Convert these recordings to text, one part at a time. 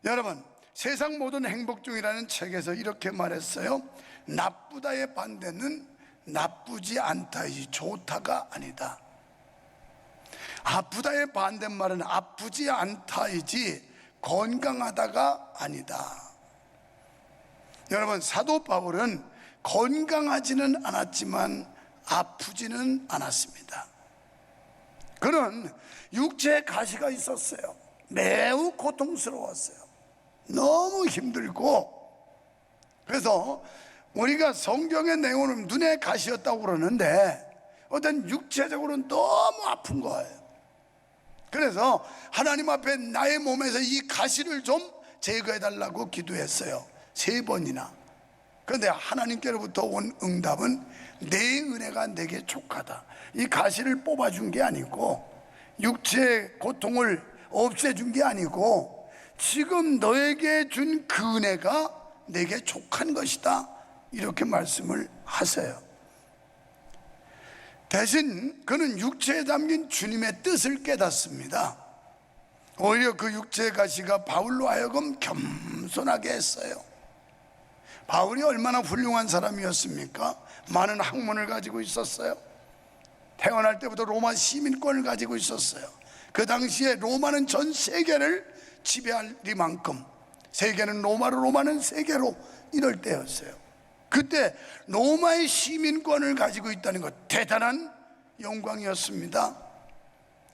여러분, 세상 모든 행복 중이라는 책에서 이렇게 말했어요. 나쁘다의 반대는 나쁘지 않다이지 좋다가 아니다. 아프다의 반대말은 아프지 않다이지 건강하다가 아니다. 여러분, 사도 바울은 건강하지는 않았지만 아프지는 않았습니다. 그는 육체에 가시가 있었어요. 매우 고통스러웠어요. 너무 힘들고, 그래서 우리가 성경의 내용은 눈에 가시였다고 그러는데 어떤 육체적으로는 너무 아픈 거예요. 그래서 하나님 앞에 나의 몸에서 이 가시를 좀 제거해 달라고 기도했어요. 3번이나. 그런데 하나님께로부터 온 응답은 내 은혜가 내게 족하다. 이 가시를 뽑아준 게 아니고 육체의 고통을 없애준 게 아니고 지금 너에게 준 그 은혜가 내게 족한 것이다, 이렇게 말씀을 하세요. 대신 그는 육체에 담긴 주님의 뜻을 깨닫습니다. 오히려 그 육체의 가시가 바울로 하여금 겸손하게 했어요. 바울이 얼마나 훌륭한 사람이었습니까? 많은 학문을 가지고 있었어요. 태어날 때부터 로마 시민권을 가지고 있었어요. 그 당시에 로마는 전 세계를 지배할 리만큼, 세계는 로마로, 로마는 세계로, 이럴 때였어요. 그때 로마의 시민권을 가지고 있다는 것, 대단한 영광이었습니다.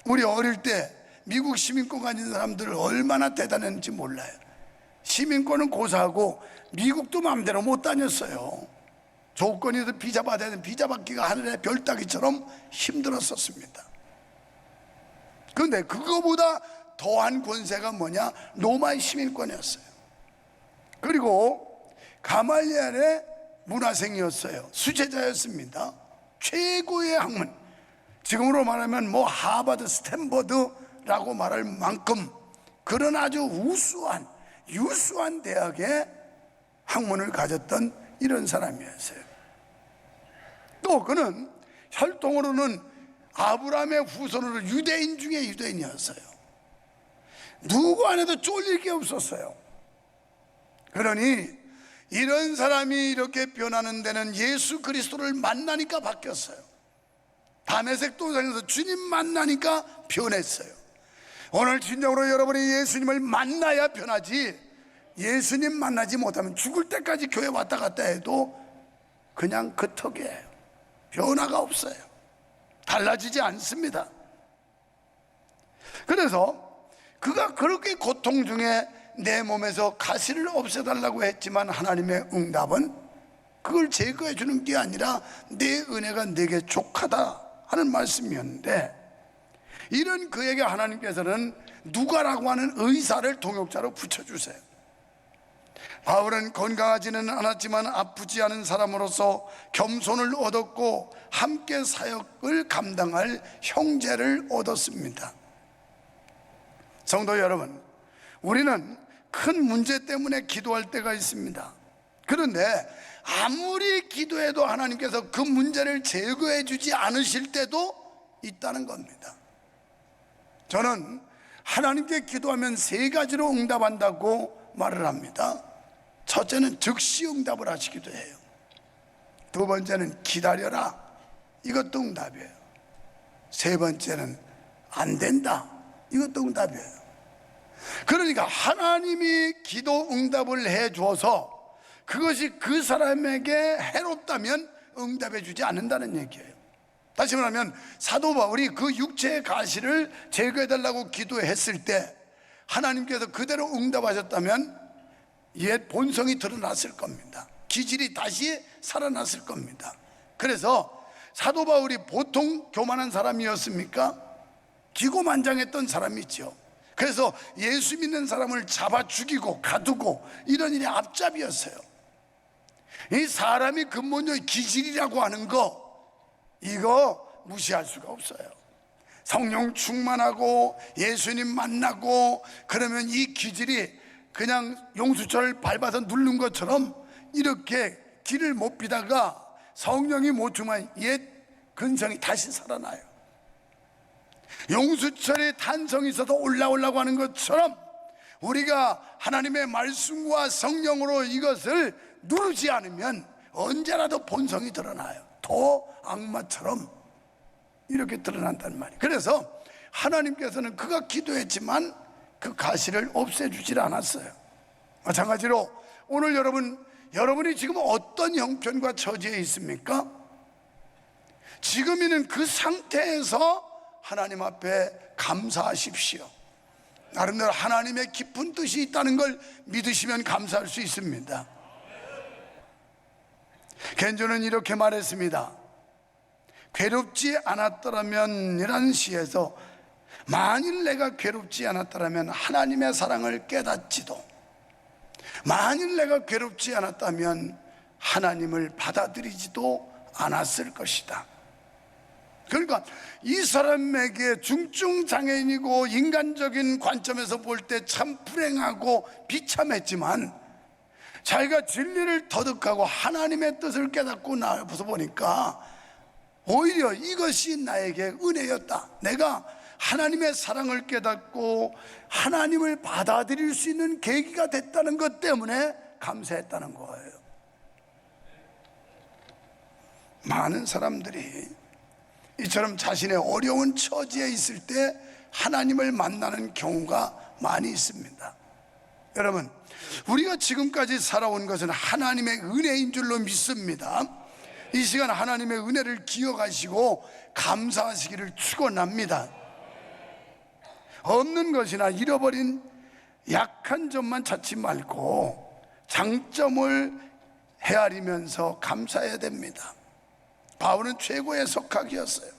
우리 어릴 때 미국 시민권 가진 사람들 얼마나 대단했는지 몰라요. 시민권은 고사하고 미국도 마음대로 못 다녔어요. 조건이 비자 받아야 되는 비자 받기가 하늘의 별 따기처럼 힘들었었습니다. 그런데 그거보다 더한 권세가 뭐냐? 로마의 시민권이었어요. 그리고 가말리엘의 문화생이었어요. 수제자였습니다. 최고의 학문, 지금으로 말하면 뭐 하버드, 스탠퍼드라고 말할 만큼 그런 아주 우수한, 유수한 대학의 학문을 가졌던 이런 사람이었어요. 또 그는 혈통으로는 아브라함의 후손으로 유대인 중에 유대인이었어요. 누구 안에도 쫄릴 게 없었어요. 그러니 이런 사람이 이렇게 변하는 데는 예수 그리스도를 만나니까 바뀌었어요. 다메섹 도상에서 주님 만나니까 변했어요. 오늘 진정으로 여러분이 예수님을 만나야 변하지, 예수님 만나지 못하면 죽을 때까지 교회 왔다 갔다 해도 그냥 그 턱이에요. 변화가 없어요. 달라지지 않습니다. 그래서 그가 그렇게 고통 중에 내 몸에서 가시를 없애달라고 했지만 하나님의 응답은 그걸 제거해 주는 게 아니라 내 은혜가 내게 족하다 하는 말씀이었는데, 이런 그에게 하나님께서는 누가라고 하는 의사를 동역자로 붙여주세요. 바울은 건강하지는 않았지만 아프지 않은 사람으로서 겸손을 얻었고 함께 사역을 감당할 형제를 얻었습니다. 성도 여러분, 우리는 큰 문제 때문에 기도할 때가 있습니다. 그런데 아무리 기도해도 하나님께서 그 문제를 제거해 주지 않으실 때도 있다는 겁니다. 저는 하나님께 기도하면 3가지로 응답한다고 말을 합니다. 첫째는 즉시 응답을 하시기도 해요. 2번째는 기다려라, 이것도 응답이에요. 3번째는 안 된다, 이것도 응답이에요. 그러니까 하나님이 기도 응답을 해줘서 그것이 그 사람에게 해롭다면 응답해 주지 않는다는 얘기예요. 다시 말하면 사도 바울이 그 육체의 가시를 제거해 달라고 기도했을 때 하나님께서 그대로 응답하셨다면 옛 본성이 드러났을 겁니다. 기질이 다시 살아났을 겁니다. 그래서 사도 바울이 보통 교만한 사람이었습니까? 기고만장했던 사람이죠. 그래서 예수 믿는 사람을 잡아 죽이고 가두고 이런 일이 앞잡이였어요. 이 사람이 근본적인 기질이라고 하는 거, 이거 무시할 수가 없어요. 성령 충만하고 예수님 만나고 그러면 이 기질이 그냥 용수철 밟아서 누른 것처럼 이렇게 길을 못 비다가 성령이 못 충만, 옛 근성이 다시 살아나요. 용수철에 탄성이 있어서 올라오려고 하는 것처럼 우리가 하나님의 말씀과 성령으로 이것을 누르지 않으면 언제라도 본성이 드러나요. 더 악마처럼 이렇게 드러난단 말이에요. 그래서 하나님께서는 그가 기도했지만 그 가시를 없애주질 않았어요. 마찬가지로 오늘 여러분이 지금 어떤 형편과 처지에 있습니까? 지금 있는 그 상태에서 하나님 앞에 감사하십시오. 나름대로 하나님의 깊은 뜻이 있다는 걸 믿으시면 감사할 수 있습니다. 겐조는 이렇게 말했습니다. 괴롭지 않았더라면 이라는 시에서 만일 내가 괴롭지 않았더라면 하나님의 사랑을 깨닫지도, 만일 내가 괴롭지 않았다면 하나님을 받아들이지도 않았을 것이다. 그러니까 이 사람에게 중증장애인이고 인간적인 관점에서 볼 때 참 불행하고 비참했지만 자기가 진리를 터득하고 하나님의 뜻을 깨닫고 나와서 보니까 오히려 이것이 나에게 은혜였다. 내가 하나님의 사랑을 깨닫고 하나님을 받아들일 수 있는 계기가 됐다는 것 때문에 감사했다는 거예요. 많은 사람들이 이처럼 자신의 어려운 처지에 있을 때 하나님을 만나는 경우가 많이 있습니다. 여러분, 우리가 지금까지 살아온 것은 하나님의 은혜인 줄로 믿습니다. 이 시간 하나님의 은혜를 기억하시고 감사하시기를 축원합니다. 없는 것이나 잃어버린 약한 점만 찾지 말고 장점을 헤아리면서 감사해야 됩니다. 바울은 최고의 석학이었어요.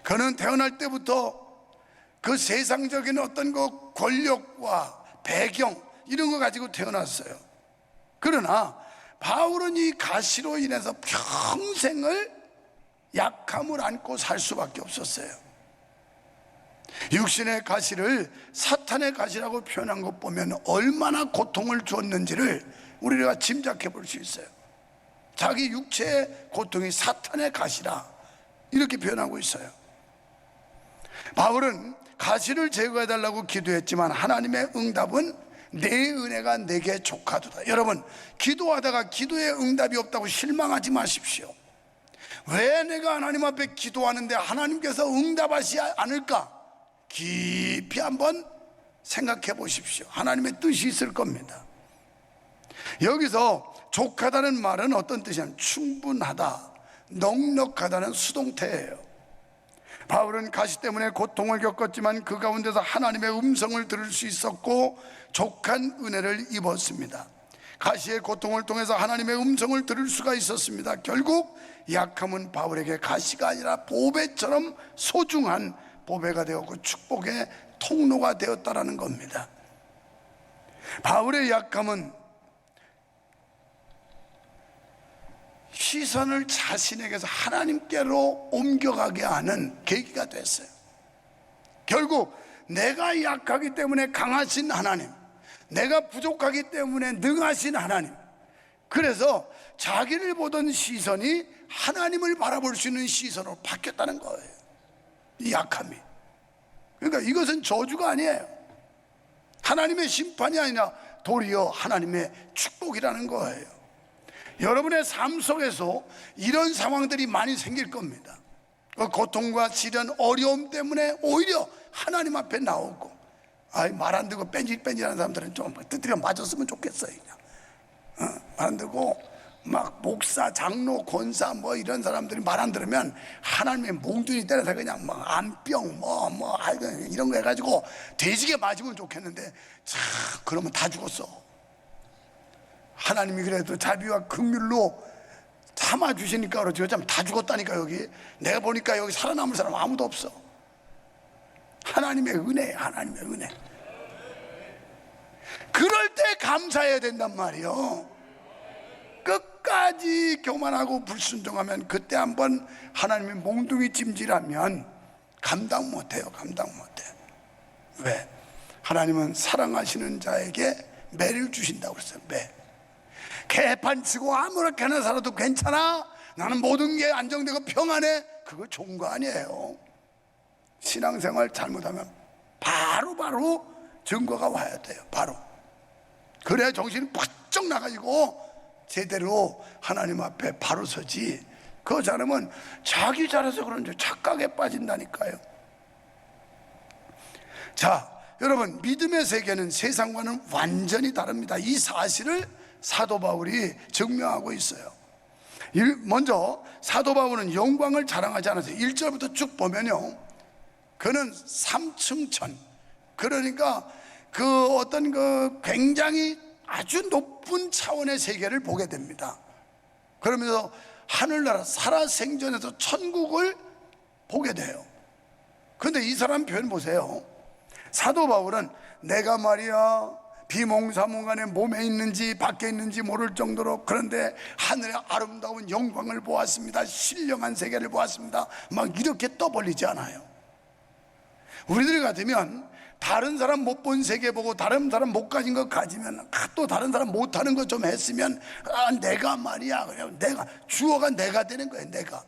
그는 태어날 때부터 그 세상적인 어떤 그 권력과 배경 이런 거 가지고 태어났어요. 그러나 바울은 이 가시로 인해서 평생을 약함을 안고 살 수밖에 없었어요. 육신의 가시를 사탄의 가시라고 표현한 것 보면 얼마나 고통을 줬는지를 우리가 짐작해 볼 수 있어요. 자기 육체의 고통이 사탄의 가시라 이렇게 표현하고 있어요. 바울은 가시를 제거해달라고 기도했지만 하나님의 응답은 내 은혜가 내게 족하도다. 여러분, 기도하다가 기도에 응답이 없다고 실망하지 마십시오. 왜 내가 하나님 앞에 기도하는데 하나님께서 응답하시지 않을까? 깊이 한번 생각해 보십시오. 하나님의 뜻이 있을 겁니다. 여기서 족하다는 말은 어떤 뜻이냐면 충분하다, 넉넉하다는 수동태예요. 바울은 가시 때문에 고통을 겪었지만 그 가운데서 하나님의 음성을 들을 수 있었고 족한 은혜를 입었습니다. 가시의 고통을 통해서 하나님의 음성을 들을 수가 있었습니다. 결국 약함은 바울에게 가시가 아니라 보배처럼 소중한 보배가 되었고 축복의 통로가 되었다라는 겁니다. 바울의 약함은 시선을 자신에게서 하나님께로 옮겨가게 하는 계기가 됐어요. 결국 내가 약하기 때문에 강하신 하나님, 내가 부족하기 때문에 능하신 하나님, 그래서 자기를 보던 시선이 하나님을 바라볼 수 있는 시선으로 바뀌었다는 거예요. 이 약함이. 그러니까 이것은 저주가 아니에요. 하나님의 심판이 아니라 도리어 하나님의 축복이라는 거예요. 여러분의 삶 속에서 이런 상황들이 많이 생길 겁니다. 그 고통과 시련, 어려움 때문에 오히려 하나님 앞에 나오고, 말 안 듣고 뺀질뺀질하는 사람들은 좀 뜨뜨려 맞았으면 좋겠어요. 그냥 말 안 듣고 막 목사, 장로, 권사 뭐 이런 사람들이 말 안 들으면 하나님의 몽둥이 때려서 그냥 뭐 암병 이런 거 해가지고 돼지게 맞으면 좋겠는데 참 그러면 다 죽었어. 하나님이 그래도 자비와 긍휼로 참아주시니까 그렇지, 요즘 다 죽었다니까. 여기 내가 보니까 여기 살아남을 사람 아무도 없어. 하나님의 은혜, 하나님의 은혜. 그럴 때 감사해야 된단 말이요. 끝까지 교만하고 불순종하면 그때 한번 하나님의 몽둥이 찜질하면 감당 못해요. 감당 못해. 왜? 하나님은 사랑하시는 자에게 매를 주신다고 그랬어요. 매. 개판 치고 아무렇게나 살아도 괜찮아, 나는 모든 게 안정되고 평안해, 그거 좋은 거 아니에요. 신앙생활 잘못하면 바로 증거가 와야 돼요. 바로 그래야 정신이 바짝 나가지고 제대로 하나님 앞에 바로 서지. 그 사람은 자기 잘해서 그런지 착각에 빠진다니까요. 자, 여러분, 믿음의 세계는 세상과는 완전히 다릅니다. 이 사실을 사도 바울이 증명하고 있어요. 먼저 사도 바울은 영광을 자랑하지 않았어요. 1절부터 쭉 보면요, 그는 삼층천, 그러니까 그 어떤 그 굉장히 아주 높은 차원의 세계를 보게 됩니다. 그러면서 하늘나라 살아생전에서 천국을 보게 돼요. 그런데 이 사람 표현 보세요. 사도 바울은 내가 말이야 비몽사몽간에 몸에 있는지 밖에 있는지 모를 정도로, 그런데 하늘의 아름다운 영광을 보았습니다, 신령한 세계를 보았습니다, 막 이렇게 떠벌리지 않아요. 우리들 같으면 다른 사람 못 본 세계 보고 다른 사람 못 가진 거 가지면, 또 다른 사람 못하는 거 좀 했으면 내가 말이야, 그냥 내가, 주어가 내가 되는 거예요. 내가,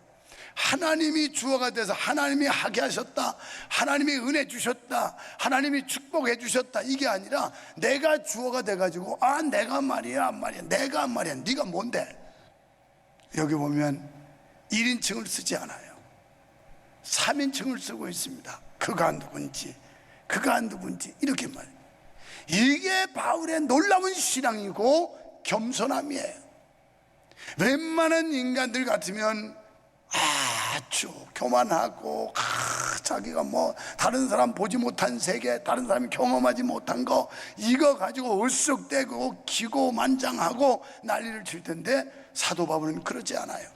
하나님이 주어가 돼서 하나님이 하게 하셨다, 하나님이 은혜 주셨다, 하나님이 축복해 주셨다, 이게 아니라 내가 주어가 돼가지고 내가 말이야 내가 말이야. 네가 뭔데? 여기 보면 1인칭을 쓰지 않아요. 3인칭을 쓰고 있습니다. 그가 누군지 그가 누군지 이렇게 말해요. 이게 바울의 놀라운 신앙이고 겸손함이에요. 웬만한 인간들 같으면 아주 교만하고 자기가 뭐 다른 사람 보지 못한 세계, 다른 사람이 경험하지 못한 거, 이거 가지고 얼썩대고 기고만장하고 난리를 칠 텐데, 사도 바울은 그러지 않아요.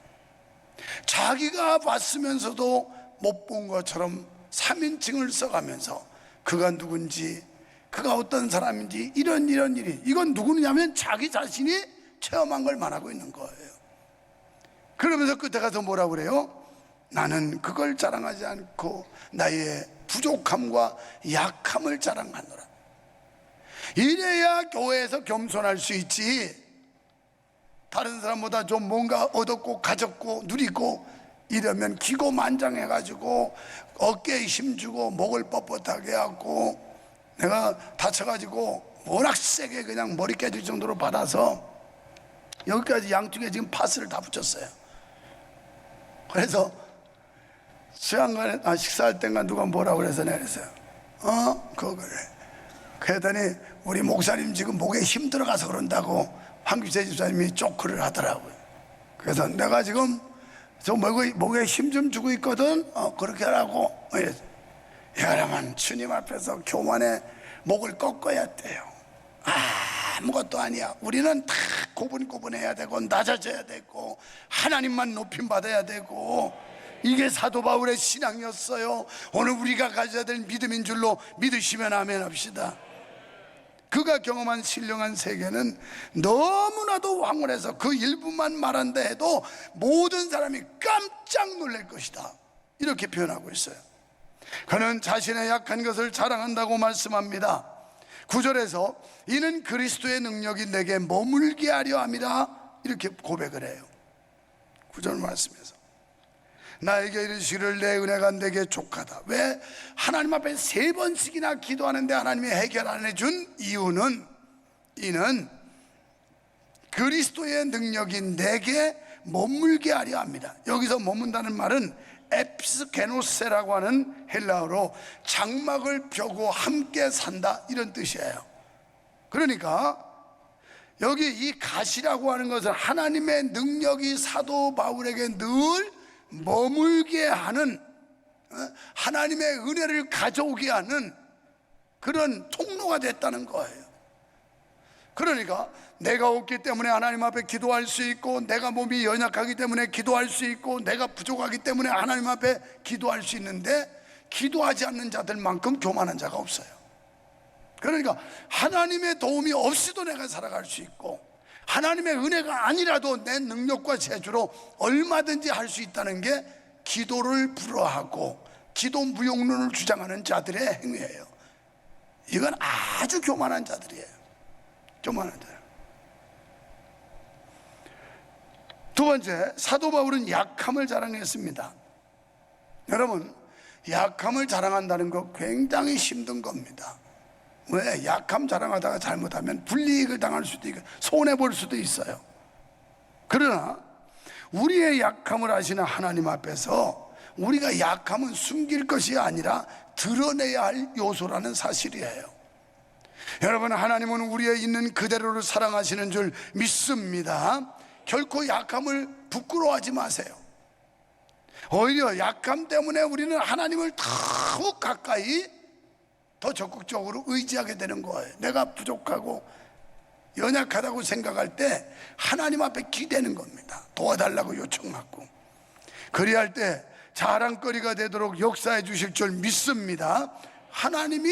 자기가 봤으면서도 못 본 것처럼 3인칭을 써가면서 그가 누군지, 그가 어떤 사람인지, 이런 일이, 이건 누구냐면 자기 자신이 체험한 걸 말하고 있는 거예요. 그러면서 끝에 가서 뭐라고 그래요? 나는 그걸 자랑하지 않고 나의 부족함과 약함을 자랑하노라. 이래야 교회에서 겸손할 수 있지. 다른 사람보다 좀 뭔가 얻었고 가졌고 누리고 이러면 기고만장해가지고 어깨에 힘주고 목을 뻣뻣하게 하고, 내가 다쳐가지고 워낙 세게 그냥 머리 깨질 정도로 받아서 여기까지 양쪽에 지금 파스를 다 붙였어요. 그래서 수양관에 식사할 때가 누가 뭐라고 그래서 내가 그랬어요. 그래. 그랬더니 우리 목사님 지금 목에 힘 들어가서 그런다고 황규세 집사님이 쪼크를 하더라고요. 그래서 내가 지금 저 목에 힘 좀 주고 있거든. 그렇게 하라고. 여러분, 주님 앞에서 교만의 목을 꺾어야 돼요. 아무것도 아니야. 우리는 다 고분고분해야 되고 낮아져야 되고 하나님만 높임 받아야 되고, 이게 사도 바울의 신앙이었어요. 오늘 우리가 가져야 될 믿음인 줄로 믿으시면 아멘 합시다. 그가 경험한 신령한 세계는 너무나도 황홀해서 그 일부만 말한다 해도 모든 사람이 깜짝 놀랄 것이다, 이렇게 표현하고 있어요. 그는 자신의 약한 것을 자랑한다고 말씀합니다. 9절에서 이는 그리스도의 능력이 내게 머물게 하려 함이라, 이렇게 고백을 해요. 9절 말씀에서 나에게 이르시기를 내 은혜가 내게 족하다. 왜 하나님 앞에 3번씩이나 기도하는데 하나님이 해결 안 해준 이유는, 이는 그리스도의 능력이 내게 머물게 하려 합니다. 여기서 머문다는 말은 에피스케노세라고 하는 헬라어로 장막을 펴고 함께 산다, 이런 뜻이에요. 그러니까 여기 이 가시라고 하는 것은 하나님의 능력이 사도 바울에게 늘 머물게 하는, 하나님의 은혜를 가져오게 하는 그런 통로가 됐다는 거예요. 그러니까 내가 없기 때문에 하나님 앞에 기도할 수 있고, 내가 몸이 연약하기 때문에 기도할 수 있고, 내가 부족하기 때문에 하나님 앞에 기도할 수 있는데, 기도하지 않는 자들만큼 교만한 자가 없어요. 그러니까 하나님의 도움이 없이도 내가 살아갈 수 있고, 하나님의 은혜가 아니라도 내 능력과 재주로 얼마든지 할 수 있다는 게 기도를 불허하고 기도 무용론을 주장하는 자들의 행위예요. 이건 아주 교만한 자들이에요. 교만한 자들. 두 번째, 사도 바울은 약함을 자랑했습니다. 여러분, 약함을 자랑한다는 거 굉장히 힘든 겁니다. 왜? 약함 자랑하다가 잘못하면 불이익을 당할 수도 있고 손해볼 수도 있어요. 그러나 우리의 약함을 아시는 하나님 앞에서 우리가 약함은 숨길 것이 아니라 드러내야 할 요소라는 사실이에요. 여러분, 하나님은 우리의 있는 그대로를 사랑하시는 줄 믿습니다. 결코 약함을 부끄러워하지 마세요. 오히려 약함 때문에 우리는 하나님을 더욱 가까이 더 적극적으로 의지하게 되는 거예요. 내가 부족하고 연약하다고 생각할 때 하나님 앞에 기대는 겁니다. 도와달라고 요청하고. 그리할 때 자랑거리가 되도록 역사해 주실 줄 믿습니다. 하나님이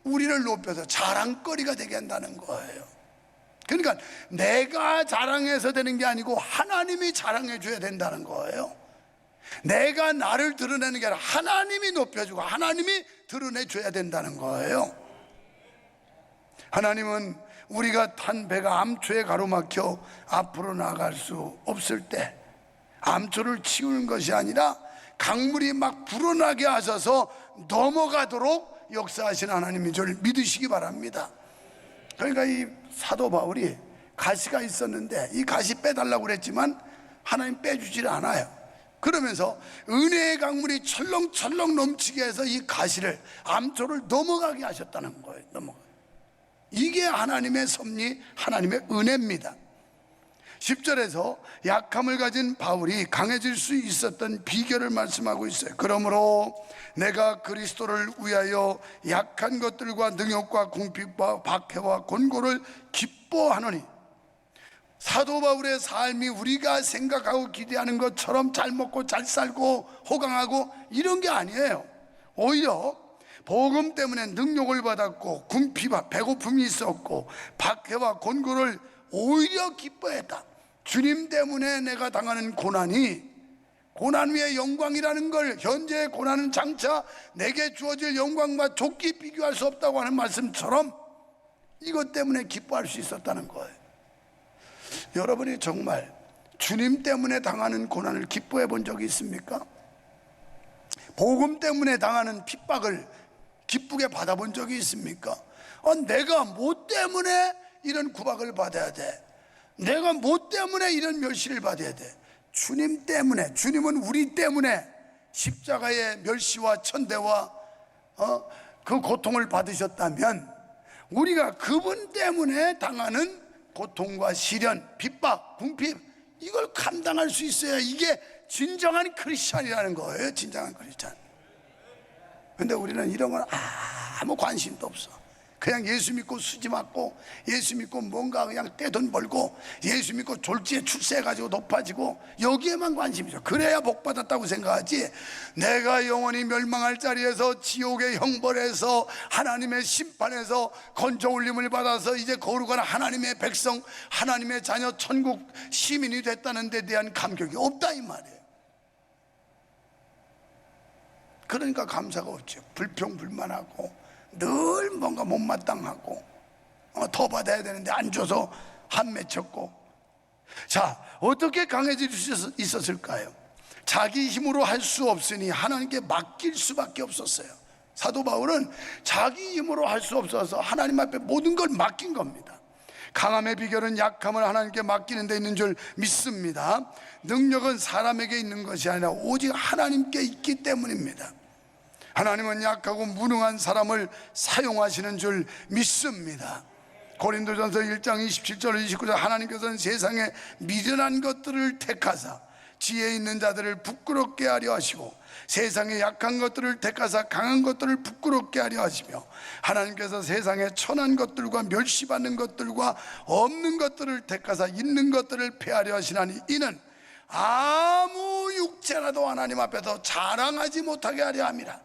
우리를 높여서 자랑거리가 되게 한다는 거예요. 그러니까 내가 자랑해서 되는 게 아니고 하나님이 자랑해 줘야 된다는 거예요. 내가 나를 드러내는 게 아니라 하나님이 높여주고 하나님이 드러내 줘야 된다는 거예요. 하나님은 우리가 탄 배가 암초에 가로막혀 앞으로 나아갈 수 없을 때 암초를 치우는 것이 아니라 강물이 막 불어나게 하셔서 넘어가도록 역사하시는 하나님인 줄 믿으시기 바랍니다. 그러니까 이 사도 바울이 가시가 있었는데 이 가시 빼달라고 그랬지만 하나님 빼주질 않아요. 그러면서 은혜의 강물이 철렁철렁 넘치게 해서 이 가시를 암초를 넘어가게 하셨다는 거예요. 이게 하나님의 섭리, 하나님의 은혜입니다. 10절에서 약함을 가진 바울이 강해질 수 있었던 비결을 말씀하고 있어요. 그러므로 내가 그리스도를 위하여 약한 것들과 능욕과 궁핍과 박해와 곤고를 기뻐하노니. 사도 바울의 삶이 우리가 생각하고 기대하는 것처럼 잘 먹고 잘 살고 호강하고 이런 게 아니에요. 오히려 복음 때문에 능욕을 받았고 궁핍과 배고픔이 있었고 박해와 곤고를 오히려 기뻐했다. 주님 때문에 내가 당하는 고난이 고난 위의 영광이라는 걸, 현재의 고난은 장차 내게 주어질 영광과 좋게 비교할 수 없다고 하는 말씀처럼 이것 때문에 기뻐할 수 있었다는 거예요. 여러분이 정말 주님 때문에 당하는 고난을 기뻐해 본 적이 있습니까? 복음 때문에 당하는 핍박을 기쁘게 받아본 적이 있습니까? 내가 뭐 때문에 이런 구박을 받아야 돼? 내가 뭐 때문에 이런 멸시를 받아야 돼? 주님 때문에, 주님은 우리 때문에 십자가의 멸시와 천대와 그 고통을 받으셨다면 우리가 그분 때문에 당하는 고통과 시련, 핍박, 궁핍 이걸 감당할 수 있어야 이게 진정한 크리스찬이라는 거예요. 진정한 크리스찬. 근데 우리는 이런 건 아무 관심도 없어. 그냥 예수 믿고 수지 맞고 예수 믿고 뭔가 그냥 떼돈 벌고 예수 믿고 졸지에 출세해가지고 높아지고 여기에만 관심이죠. 그래야 복 받았다고 생각하지. 내가 영원히 멸망할 자리에서 지옥의 형벌에서 하나님의 심판에서 건져 올림을 받아서 이제 거룩한 하나님의 백성, 하나님의 자녀, 천국 시민이 됐다는 데 대한 감격이 없다 이 말이에요. 그러니까 감사가 없죠. 불평불만하고 늘 뭔가 못마땅하고 더 받아야 되는데 안 줘서 한 맺혔고. 자, 어떻게 강해질 수 있었을까요? 자기 힘으로 할 수 없으니 하나님께 맡길 수밖에 없었어요. 사도 바울은 자기 힘으로 할 수 없어서 하나님 앞에 모든 걸 맡긴 겁니다. 강함의 비결은 약함을 하나님께 맡기는 데 있는 줄 믿습니다. 능력은 사람에게 있는 것이 아니라 오직 하나님께 있기 때문입니다. 하나님은 약하고 무능한 사람을 사용하시는 줄 믿습니다. 고린도전서 1장 27절 29절 하나님께서는 세상에 미련한 것들을 택하사 지혜 있는 자들을 부끄럽게 하려 하시고 세상에 약한 것들을 택하사 강한 것들을 부끄럽게 하려 하시며 하나님께서 세상에 천한 것들과 멸시받는 것들과 없는 것들을 택하사 있는 것들을 폐하려 하시나니 이는 아무 육체라도 하나님 앞에서 자랑하지 못하게 하려 함이라.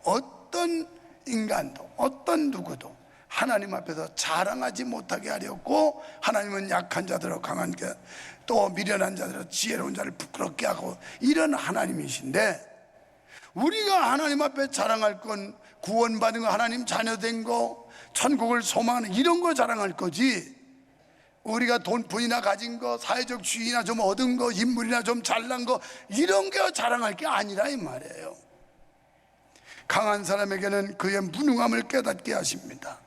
어떤 인간도 어떤 누구도 하나님 앞에서 자랑하지 못하게 하려고 하나님은 약한 자들로 강한 자, 또 미련한 자들로 지혜로운 자를 부끄럽게 하고 이런 하나님이신데, 우리가 하나님 앞에 자랑할 건 구원받은 거, 하나님 자녀된 거, 천국을 소망하는 이런 거 자랑할 거지, 우리가 돈뿐이나 가진 거, 사회적 지위나 좀 얻은 거, 인물이나 좀 잘난 거 이런 게 자랑할 게 아니라 이 말이에요. 강한 사람에게는 그의 무능함을 깨닫게 하십니다.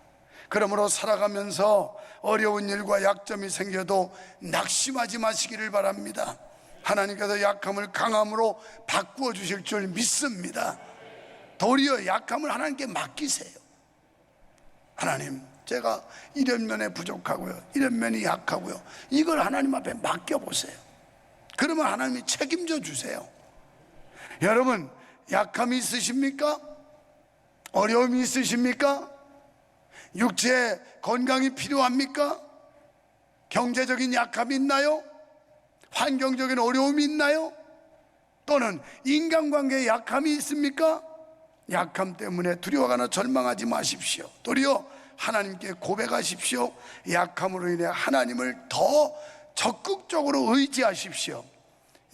그러므로 살아가면서 어려운 일과 약점이 생겨도 낙심하지 마시기를 바랍니다. 하나님께서 약함을 강함으로 바꾸어 주실 줄 믿습니다. 도리어 약함을 하나님께 맡기세요. 하나님, 제가 이런 면에 부족하고요, 이런 면이 약하고요, 이걸 하나님 앞에 맡겨보세요. 그러면 하나님이 책임져 주세요. 여러분, 약함이 있으십니까? 어려움이 있으십니까? 육체의 건강이 필요합니까? 경제적인 약함이 있나요? 환경적인 어려움이 있나요? 또는 인간관계에 약함이 있습니까? 약함 때문에 두려워하거나 절망하지 마십시오. 도리어 하나님께 고백하십시오. 약함으로 인해 하나님을 더 적극적으로 의지하십시오.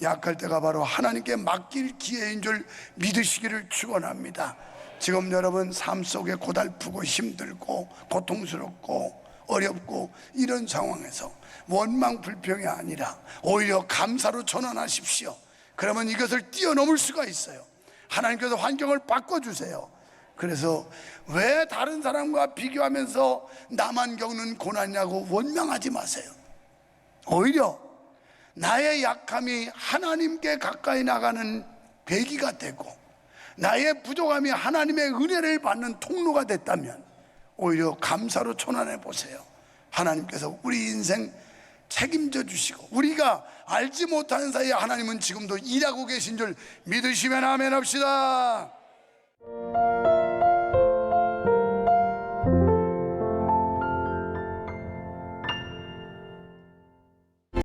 약할 때가 바로 하나님께 맡길 기회인 줄 믿으시기를 축원합니다. 지금 여러분 삶 속에 고달프고 힘들고 고통스럽고 어렵고 이런 상황에서 원망 불평이 아니라 오히려 감사로 전환하십시오. 그러면 이것을 뛰어넘을 수가 있어요. 하나님께서 환경을 바꿔주세요. 그래서 왜 다른 사람과 비교하면서 나만 겪는 고난이라고 원망하지 마세요. 오히려 나의 약함이 하나님께 가까이 나가는 계기가 되고 나의 부족함이 하나님의 은혜를 받는 통로가 됐다면 오히려 감사로 전환해 보세요. 하나님께서 우리 인생 책임져 주시고 우리가 알지 못하는 사이에 하나님은 지금도 일하고 계신 줄 믿으시면 아멘 합시다.